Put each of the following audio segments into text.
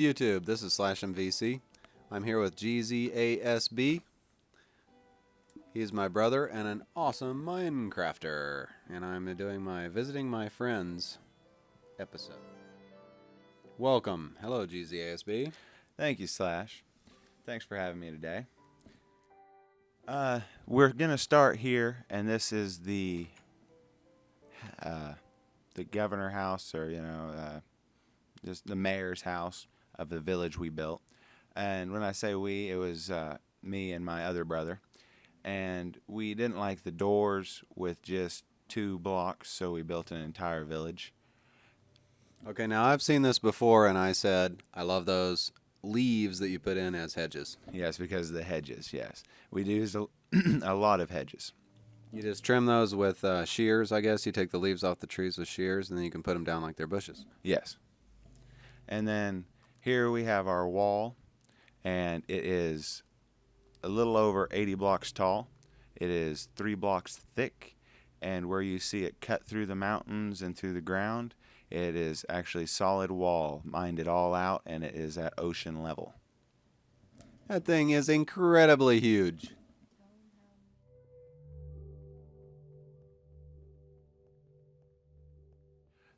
YouTube, this is /MVC. I'm here with GZASB. He's my brother and an awesome Minecrafter. And I'm doing my Visiting My Friends episode. Welcome. Hello, GZASB. Thank you, Slash. Thanks for having me today. We're gonna start here, and this is the governor house, or just the mayor's house of the village we built. And when I say we, it was me and my other brother. And we didn't like the doors with just 2 blocks, so we built an entire village. Okay, now I've seen this before, and I said I love those leaves that you put in as hedges. Yes, because of the hedges, yes. We used a lot of hedges. You just trim those with shears, I guess. You take the leaves off the trees with shears, and then you can put them down like they're bushes. Yes. And then here we have our wall, and it is a little over 80 blocks tall. It is 3 blocks thick, and where you see it cut through the mountains and through the ground, it is actually solid wall, mined it all out, and it is at ocean level. That thing is incredibly huge.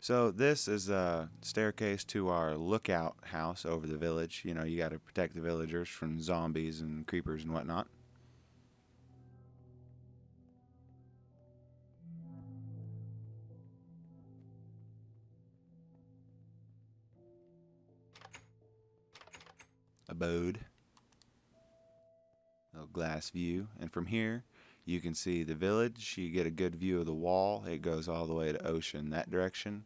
So this is a staircase to our lookout house over the village. You know, you got to protect the villagers from zombies and creepers and whatnot. Abode. Little glass view. And from here, you can see the village. You get a good view of the wall. It goes all the way to ocean that direction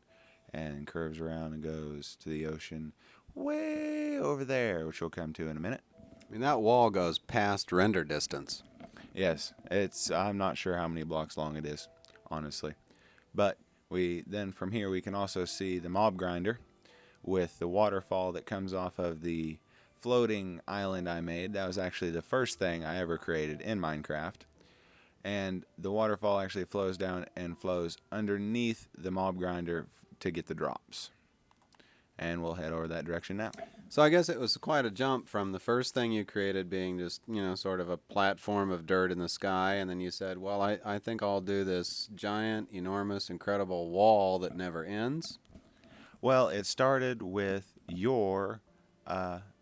and curves around and goes to the ocean way over there, which we'll come to in a minute. I mean, that wall goes past render distance. Yes, I'm not sure how many blocks long it is, honestly. But then from here we can also see the mob grinder with the waterfall that comes off of the floating island I made. That was actually the first thing I ever created in Minecraft. And the waterfall actually flows down and flows underneath the mob grinder to get the drops. And we'll head over that direction now. So I guess it was quite a jump from the first thing you created being just, sort of a platform of dirt in the sky. And then you said, well, I think I'll do this giant, enormous, incredible wall that never ends. Well, it started with your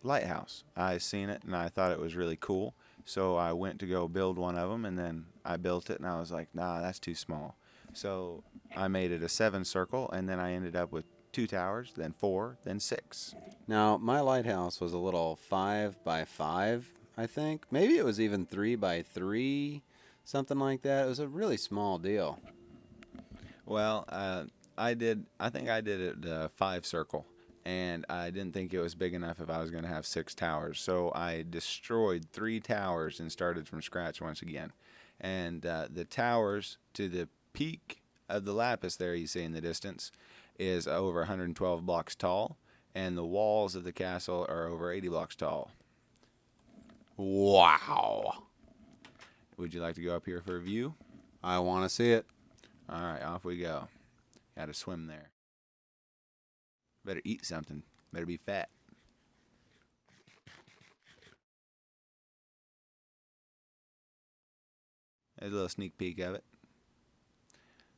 lighthouse. I seen it and I thought it was really cool. So I went to go build one of them, and then I built it and I was like, nah, that's too small. So I made it a 7 circle, and then I ended up with 2 towers, then 4, then 6. Now, my lighthouse was a little 5 by 5, I think. Maybe it was even 3 by 3, something like that. It was a really small deal. Well, I think I did it 5 circle, and I didn't think it was big enough if I was going to have 6 towers. So I destroyed 3 towers and started from scratch once again. And the towers to the peak of the lapis there you see in the distance is over 112 blocks tall, and the walls of the castle are over 80 blocks tall. Wow. Would you like to go up here for a view? I want to see it. All right, off we go. Got to swim there. Better eat something. Better be fat. There's a little sneak peek of it.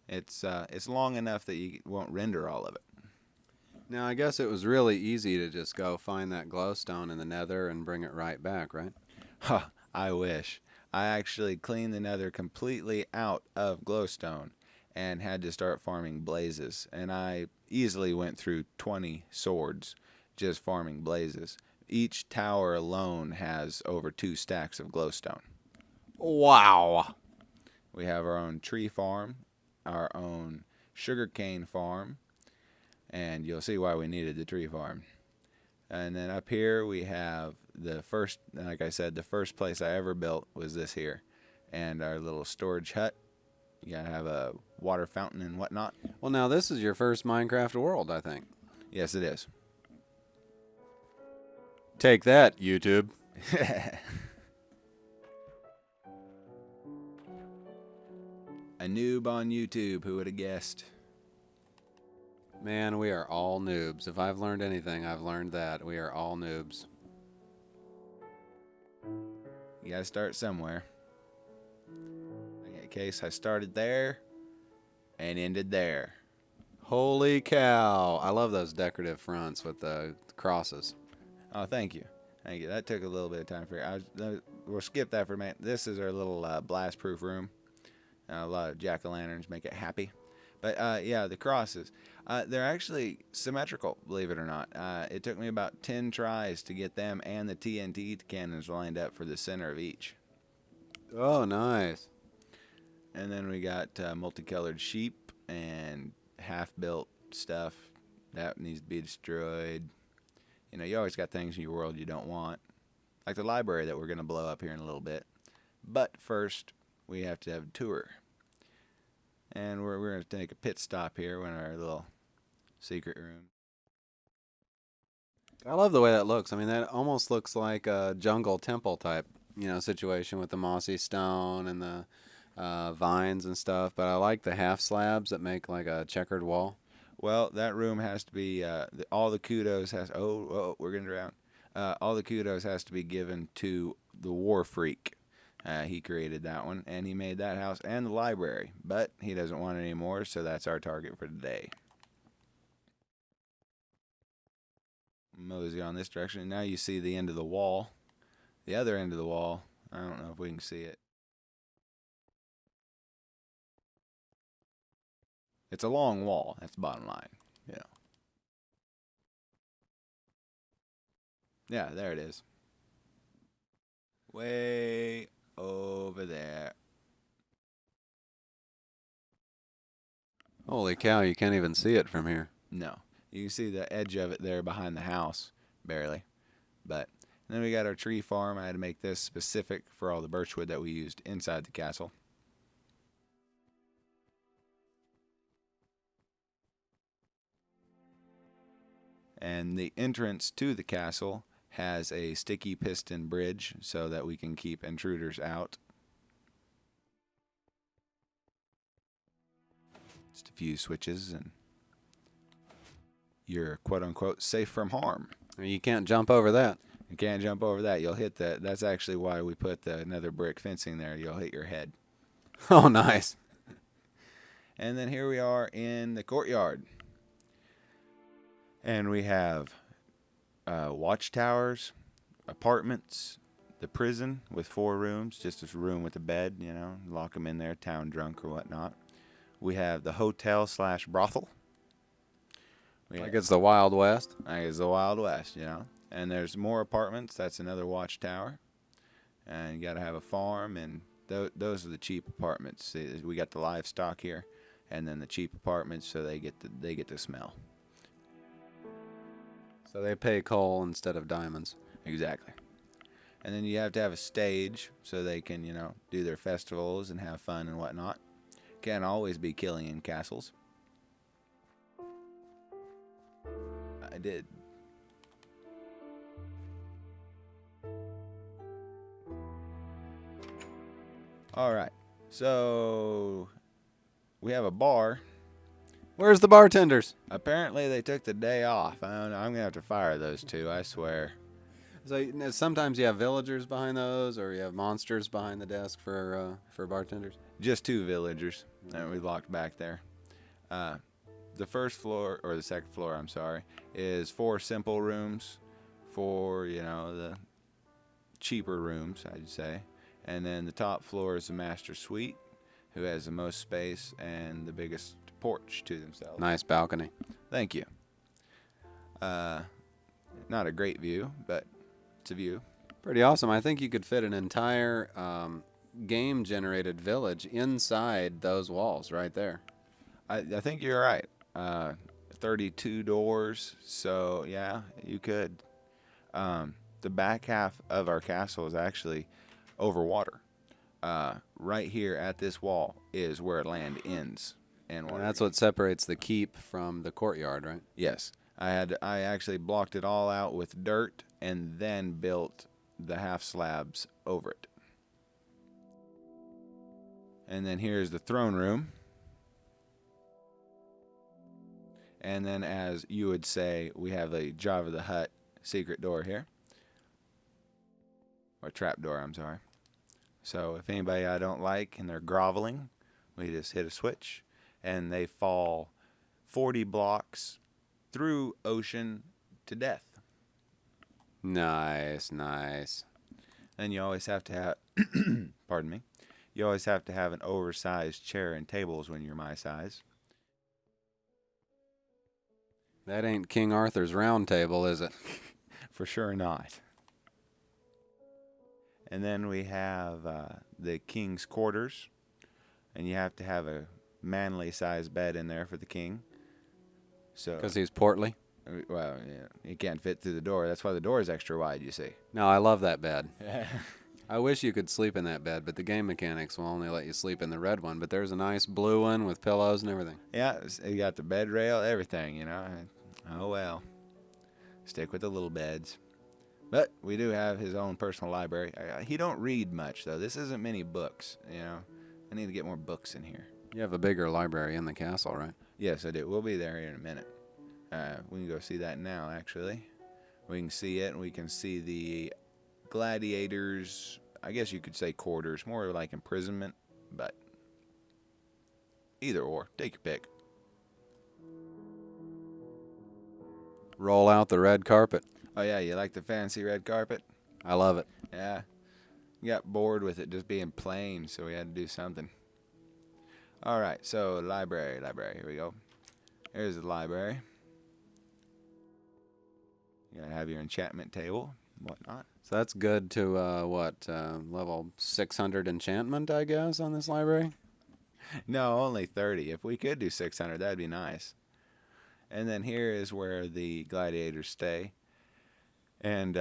It's long enough that you won't render all of it. Now, I guess it was really easy to just go find that glowstone in the nether and bring it right back, right? Huh, I wish. I actually cleaned the nether completely out of glowstone and had to start farming blazes. And I easily went through 20 swords just farming blazes. Each tower alone has over 2 stacks of glowstone. Wow. We have our own tree farm, our own sugarcane farm, and you'll see why we needed the tree farm. And then up here we have the first, like I said, the first place I ever built was this here, and our little storage hut. You gotta have a water fountain and whatnot. Well, now this is your first Minecraft world, I think. Yes, it is. Take that, YouTube. A noob on YouTube, who would have guessed? Man, we are all noobs. If I've learned anything, I've learned that we are all noobs. You gotta start somewhere. In that case, I started there and ended there. Holy cow. I love those decorative fronts with the crosses. Oh, thank you. Thank you. That took a little bit of time for you. We'll skip that for a minute. This is our little blast-proof room. A lot of jack-o'-lanterns make it happy. But, yeah, the crosses. They're actually symmetrical, believe it or not. It took me about 10 tries to get them and the TNT cannons lined up for the center of each. Oh, nice. And then we got multicolored sheep and half-built stuff that needs to be destroyed. You know, you always got things in your world you don't want, like the library that we're going to blow up here in a little bit. But first, we have to have a tour. And we're going to take a pit stop here in our little secret room. I love the way that looks. I mean, that almost looks like a jungle temple type, situation with the mossy stone and the vines and stuff. But I like the half slabs that make like a checkered wall. Well, that room has to be, all the kudos has, we're going to drown. All the kudos has to be given to the War Freak. He created that one, and he made that house and the library, but he doesn't want it anymore, so that's our target for today. Mosey on this direction, and now you see the end of the wall. The other end of the wall, I don't know if we can see it. It's a long wall, that's the bottom line, Yeah, there it is. Way over there. Holy cow, you can't even see it from here. No. You can see the edge of it there behind the house, barely. But then we got our tree farm. I had to make this specific for all the birchwood that we used inside the castle. And the entrance to the castle has a sticky piston bridge so that we can keep intruders out. Just a few switches and you're quote-unquote safe from harm. You can't jump over that. You can't jump over that. You'll hit that. That's actually why we put another brick fencing there. You'll hit your head. Oh, nice. And then here we are in the courtyard. And we have watchtowers, apartments, the prison with 4 rooms, just a room with a bed, lock them in there, town drunk or whatnot. We have the hotel/brothel. Like it's the Wild West. Like it's the Wild West, And there's more apartments. That's another watchtower. And you got to have a farm, and those are the cheap apartments. See, we got the livestock here, and then the cheap apartments, so they get the smell. So they pay coal instead of diamonds. Exactly. And then you have to have a stage so they can, do their festivals and have fun and whatnot. Can't always be killing in castles. I did. All right. So we have a bar. Where's the bartenders? Apparently they took the day off. I don't know. I'm going to have to fire those two, I swear. So sometimes you have villagers behind those, or you have monsters behind the desk for bartenders. Just 2 villagers that we locked back there. The first floor, or the second floor, I'm sorry, is 4 simple rooms for, the cheaper rooms, I'd say. And then the top floor is the master suite, who has the most space and the biggest porch to themselves. Nice balcony. Thank you. Not a great view, but it's a view. Pretty awesome. I think you could fit an entire game-generated village inside those walls right there. I think you're right. 32 doors, so yeah, you could. The back half of our castle is actually over water. Right here at this wall is where land ends. And that's what separates the keep from the courtyard, right? Yes. I actually blocked it all out with dirt and then built the half slabs over it. And then here's the throne room. And then, as you would say, we have a Jabba the Hutt secret door here. Or trap door, I'm sorry. So if anybody I don't like and they're groveling, we just hit a switch and they fall 40 blocks through ocean to death. Nice, nice. And you always have to have, pardon me, you always have to have an oversized chair and tables when you're my size. That ain't King Arthur's round table, is it? For sure not. And then we have the king's quarters. And you have to have a manly sized bed in there for the king. So, Because he's portly? well, yeah, he can't fit through the door. That's why the door is extra wide, you see. No, I love that bed. I wish you could sleep in that bed, but the game mechanics will only let you sleep in the red one. But there's a nice blue one with pillows and everything. Yeah, you got the bed rail, everything, you know. Oh, well. Stick with the little beds. But we do have his own personal library. He don't read much, though. This isn't many books, you know. I need to get more books in here. You have a bigger library in the castle, right? Yes, I do. We'll be there here in a minute. We can go see that now, actually. We can see it, and we can see the gladiators, I guess you could say quarters, more like imprisonment, but either or. Take your pick. Roll out the red carpet. Oh, yeah, you like the fancy red carpet? I love it. Yeah. We got bored with it just being plain, so we had to do something. All right, so library. Here we go. Here's the library. You gotta have your enchantment table, whatnot. So that's good to, level 600 enchantment, I guess, on this library? No, only 30. If we could do 600, that'd be nice. And then here is where the gladiators stay. And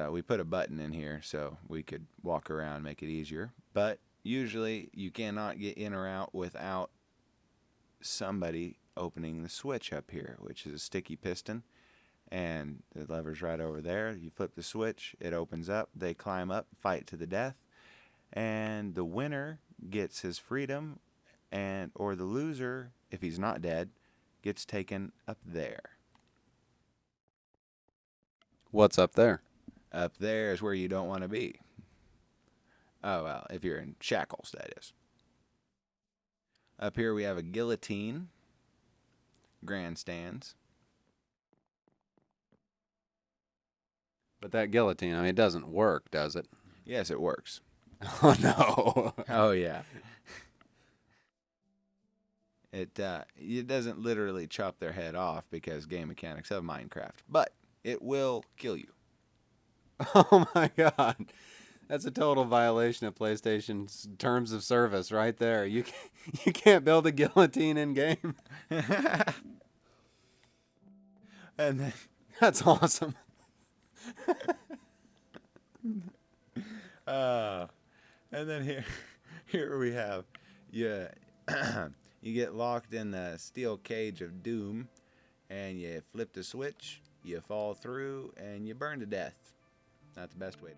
we put a button in here so we could walk around, make it easier. But usually you cannot get in or out without somebody opening the switch up here, which is a sticky piston. And the lever's right over there. You flip the switch, it opens up. They climb up, fight to the death. And the winner gets his freedom, or the loser, if he's not dead, gets taken up there. What's up there? Up there is where you don't want to be. Oh, well, if you're in shackles, that is. Up here we have a guillotine, grandstands. But that guillotine, I mean, it doesn't work, does it? Yes, it works. Oh, no. Oh, yeah. It doesn't literally chop their head off because game mechanics of Minecraft, but it will kill you. Oh, my God. That's a total violation of PlayStation's terms of service right there. You can't build a guillotine in game. And then That's awesome. And then here we have you get locked in the steel cage of doom, and you flip the switch, you fall through, and you burn to death. Not the best way.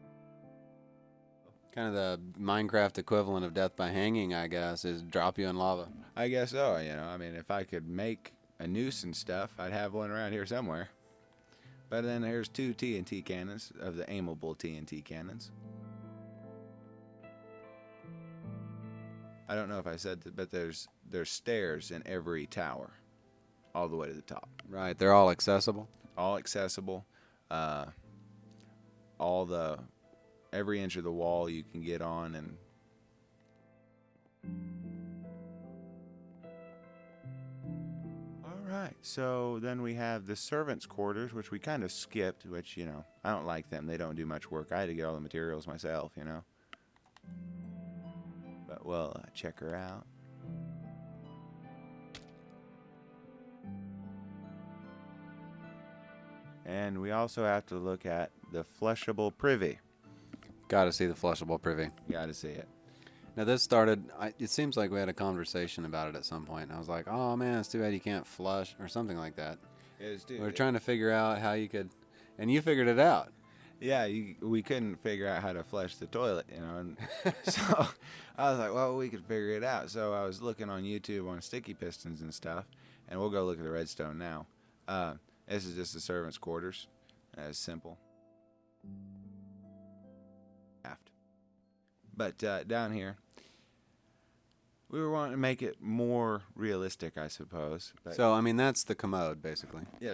Kind of the Minecraft equivalent of death by hanging, I guess, is drop you in lava. I guess so. You know, I mean, if I could make a noose and stuff, I'd have one around here somewhere. But then there's 2 TNT cannons of the aimable TNT cannons. I don't know if I said that, but there's stairs in every tower, all the way to the top. Right, they're all accessible. All accessible. Every inch of the wall you can get on, and all right. So then we have the servants' quarters, which we kind of skipped. Which, you know, I don't like them. They don't do much work. I had to get all the materials myself, you know. But we'll check her out. And we also have to look at the flushable privy. Got to see the flushable privy. Got to see it. Now this started, it seems like we had a conversation about it at some point. And I was like, oh man, it's too bad you can't flush or something like that. We were trying to figure out how you could, and you figured it out. Yeah, we couldn't figure out how to flush the toilet, you know. And so I was like, well, we could figure it out. So I was looking on YouTube on sticky pistons and stuff. And we'll go look at the redstone now. This is just the servants' quarters. As simple. But down here, we were wanting to make it more realistic, I suppose. But So I mean, that's the commode, basically. yeah,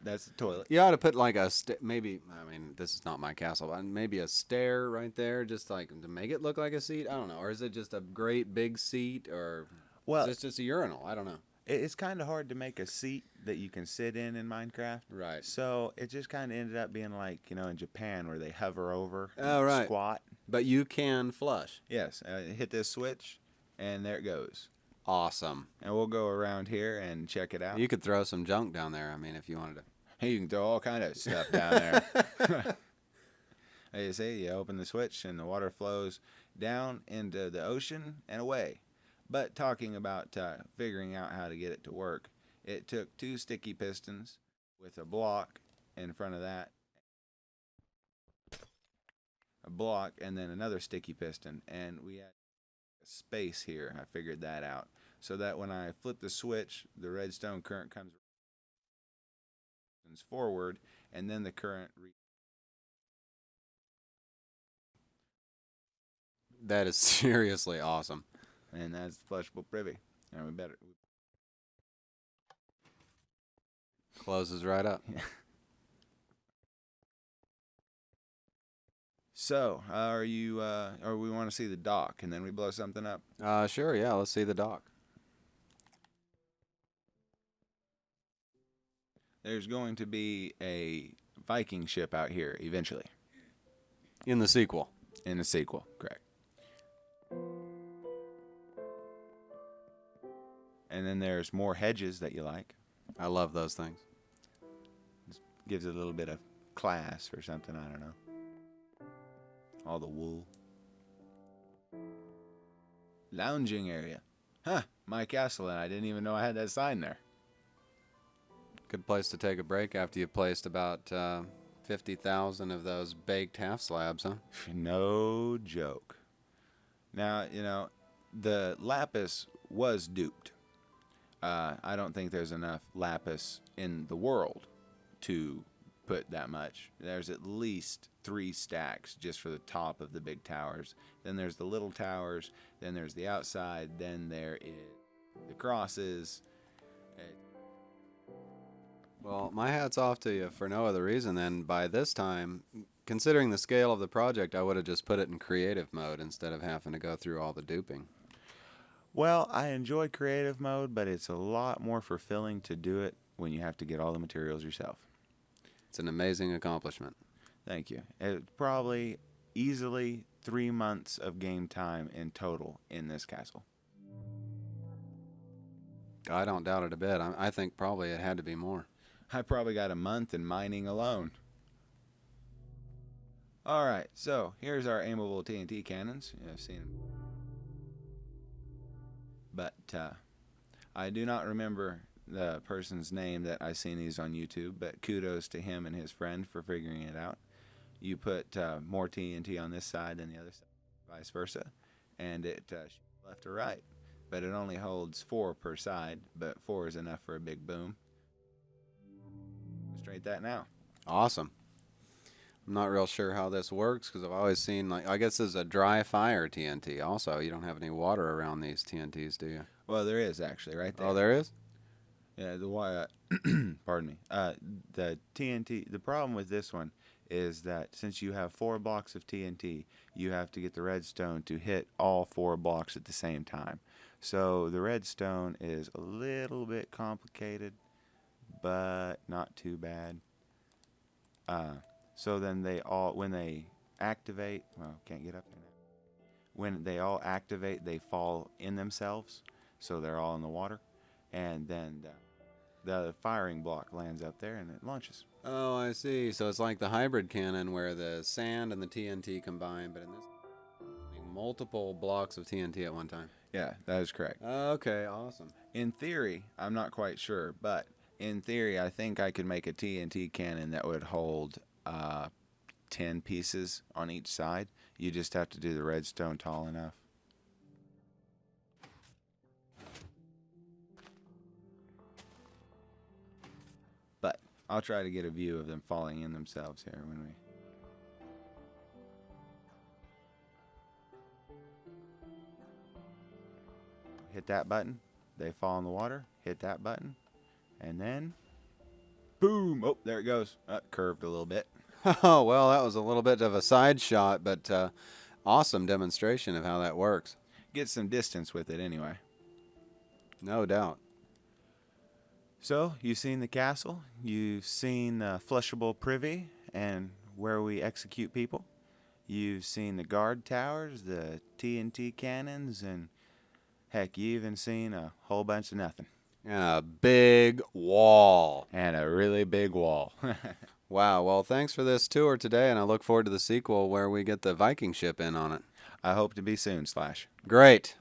that's the toilet. You ought to put like a maybe. I mean, this is not my castle, but maybe a stair right there, just like to make it look like a seat. I don't know, or is it just a great big seat, or Well, is this just a urinal? I don't know. It's kind of hard to make a seat that you can sit in Minecraft. Right. So it just kind of ended up being like, in Japan where they hover over, Oh, right. squat. But you can flush. Yes. Hit this switch, and there it goes. Awesome. And we'll go around here and check it out. You could throw some junk down there. I mean, if you wanted to. Hey, you can throw all kind of stuff down there. As you see, you open the switch, and the water flows down into the ocean and away. But talking about figuring out how to get it to work, it took 2 sticky pistons with a block in front of that, a block, and then another sticky piston. And we had a space here. I figured that out. So that when I flip the switch, the redstone current comes forward, and then the current That is seriously awesome. and that's flushable privy. And we better Closes right up. So, are you or we want to see the dock and then we blow something up? Sure, yeah, let's see the dock. There's going to be a Viking ship out here eventually. In the sequel. In the sequel, correct. And then there's more hedges that you like. I love those things. Gives it a little bit of class or something, I don't know. All the wool. Lounging area. Huh, my castle, and I didn't even know I had that sign there. Good place to take a break after you've placed about 50,000 of those baked half slabs, huh? No joke. Now, the lapis was duped. I don't think there's enough lapis in the world to put that much. There's at least 3 stacks just for the top of the big towers. Then there's the little towers. Then there's the outside. Then there is the crosses. Well, my hat's off to you for no other reason than by this time, considering the scale of the project, I would have just put it in creative mode instead of having to go through all the duping. Well, I enjoy creative mode, but it's a lot more fulfilling to do it when you have to get all the materials yourself. It's an amazing accomplishment. Thank you. It's probably easily 3 months of game time in total in this castle. I don't doubt it a bit. I think probably it had to be more. I probably got a month in mining alone. All right, so here's our aimable TNT cannons. I've seen them. But I do not remember the person's name that I seen these on YouTube, but kudos to him and his friend for figuring it out. You put more TNT on this side than the other side, vice versa, and it left or right. But it only holds 4 per side, but 4 is enough for a big boom. Straight that now. Awesome. I'm not real sure how this works because I've always seen, like, I guess this is a dry fire TNT also. You don't have any water around these TNTs, do you? Well, there is actually right there. Oh, there is? Yeah, the wire. Pardon me. The TNT. The problem with this one is that since you have 4 blocks of TNT, you have to get the redstone to hit all 4 blocks at the same time. So the redstone is a little bit complicated, but not too bad. So then when they activate, well, can't get up there now. When they all activate, they fall in themselves, so they're all in the water, and then the firing block lands up there and it launches. Oh, I see. So it's like the hybrid cannon where the sand and the TNT combine, but in this, multiple blocks of TNT at one time. Yeah, that is correct. Okay, awesome. In theory, I'm not quite sure, but in theory, I think I could make a TNT cannon that would hold 10 pieces on each side. You just have to do the redstone tall enough. . I'll try to get a view of them falling in themselves here when we... Hit that button, they fall in the water, hit that button, and then boom! Oh, there it goes. Curved a little bit. Oh, well, that was a little bit of a side shot, but awesome demonstration of how that works. Get some distance with it anyway. No doubt. So, you've seen the castle, you've seen the flushable privy and where we execute people. You've seen the guard towers, the TNT cannons, and heck, you even seen a whole bunch of nothing. And a big wall. And a really big wall. Wow, well, thanks for this tour today, and I look forward to the sequel where we get the Viking ship in on it. I hope to be soon, Slash. Great.